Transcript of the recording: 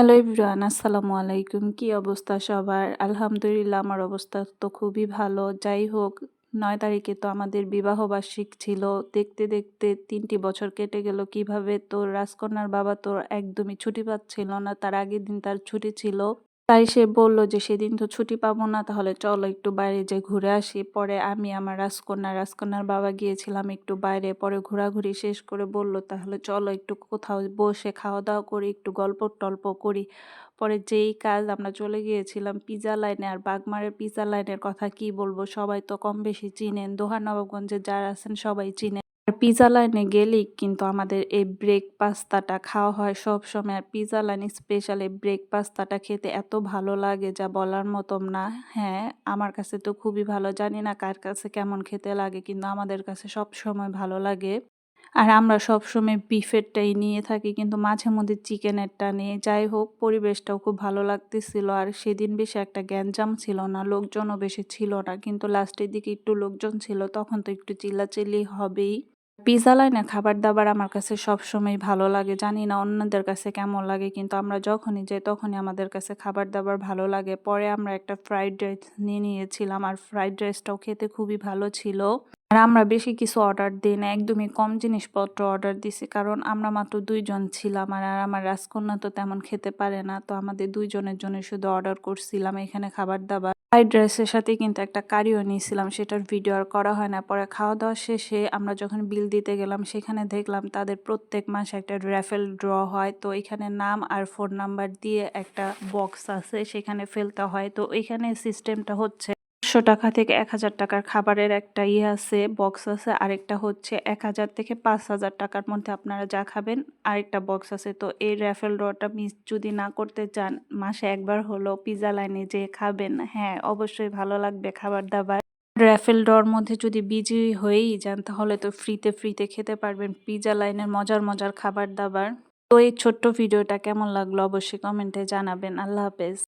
Hello everyone, আসসালামু আলাইকুম। কি অবস্থা সবার? আলহামদুলিল্লাহ, আমার অবস্থা তো খুবই ভালো। যাই হোক, ৯ তারিখে তো আমাদের বিবাহবার্ষিক ছিল। দেখতে দেখতে ৩টি বছর কেটে গেল কিভাবে। তো রাজকন্যার বাবা তো একদমই ছুটি পাচ্ছিল না, তার আগের দিন তার ছুটি ছিল। তাই সে বলল যে সেদিন তো ছুটি পাবো না, তাহলে চলো একটু বাইরে যেয়ে ঘুরে আসি। পরে আমি আমার রাজকন্যার বাবা গিয়েছিলাম একটু বাইরে। পরে ঘোরাঘুরি শেষ করে বলল তাহলে চলো একটু কোথাও বসে খাওয়া দাওয়া করি, একটু গল্প টল্প করি। পরে যেই কাজ আমরা চলে গিয়েছিলাম পিৎজা লাইনে। আর বাগমারের পিৎজা লাইনের কথা কি বলবো, সবাই তো কম বেশি চিনেন, দোহার নবাবগঞ্জে যারা আছেন সবাই চিনেন। আর পিৎজা লাইনে গেলেই কিন্তু আমাদের এই ব্রেক পাস্তাটা খাওয়া হয় সব সময়। আর পিৎজা লাইন স্পেশাল এই ব্রেক পাস্তাটা খেতে এত ভালো লাগে যা বলার মতন না। হ্যাঁ, আমার কাছে তো খুবই ভালো, জানি না কার কাছে কেমন খেতে লাগে, কিন্তু আমাদের কাছে সব সময় ভালো লাগে। আর আমরা সবসময় বিফেরটাই নিয়ে থাকি, কিন্তু মাঝে মধ্যে চিকেনেরটা নিই। যাই হোক, পরিবেশটাও খুব ভালো লাগতেছিল। আর সেদিন বেশি একটা গ্যাঞ্জাম ছিল না, লোকজনও বেশি ছিল না, কিন্তু লাস্টের দিকে একটু লোকজন ছিল, তখন তো একটু চিল্লাচিল্লি হবেই। পিৎজা লাইনের খাবার দাবার আমার কাছে সবসময় ভালো লাগে, জানি না অন্যদের কাছে কেমন লাগে, কিন্তু আমরা যখনই যাই তখনই আমাদের কাছে খাবার দাবার ভালো লাগে। পরে আমরা একটা ফ্রাইড রাইস নিয়ে নিয়েছিলাম, আর ফ্রাইড রাইসটাও খেতে খুবই ভালো ছিল। আর আমরা বেশি কিছু অর্ডার দিই না, একদমই কম জিনিসপত্র অর্ডার দিছি, কারণ আমরা মাত্র ২ জন ছিলাম। আর আমার রাজকন্যা তো তেমন খেতে পারে না, তো আমাদের ২ জনের জন্য শুধু অর্ডার করছিলাম এখানে খাবার দাবার। ফ্রাইড রাইসের সাথে কিন্তু একটা কারিও নিয়েছিলাম, সেটার ভিডিও আর করা হয় না। পরে খাওয়া দাওয়া শেষে আমরা যখন বিল দিতে গেলাম, সেখানে দেখলাম তাদের প্রত্যেক মাসে একটা র্যাফেল ড্র হয়। তো এখানে নাম আর ফোন নাম্বার দিয়ে একটা বক্স আছে, সেখানে ফেলতে হয়। তো এখানে সিস্টেমটা হচ্ছে ৫০০ টাকা থেকে ১,০০০ টাকার খাবারের একটা আছে, বক্স আছে। আরেকটা হচ্ছে ১,০০০ থেকে ৫,০০০ টাকার মধ্যে আপনারা যা খাবেন আরেকটা বক্স আছে। তো এই র্যাফেল ড্রটা মিস যদি না করতে চান, মাসে একবার হলো পিৎজা লাইনে যেয়ে খাবেন। হ্যাঁ, অবশ্যই ভালো লাগবে খাবার দাবার। র্যাফেল ড্রর মধ্যে যদি বিজয়ী হয়েই যান, তাহলে তো ফ্রিতে খেতে পারবেন পিৎজা লাইনের মজার মজার খাবার দাবার। তো এই ছোট্ট ভিডিওটা কেমন লাগলো অবশ্যই কমেন্টে জানাবেন। আল্লাহ হাফেজ।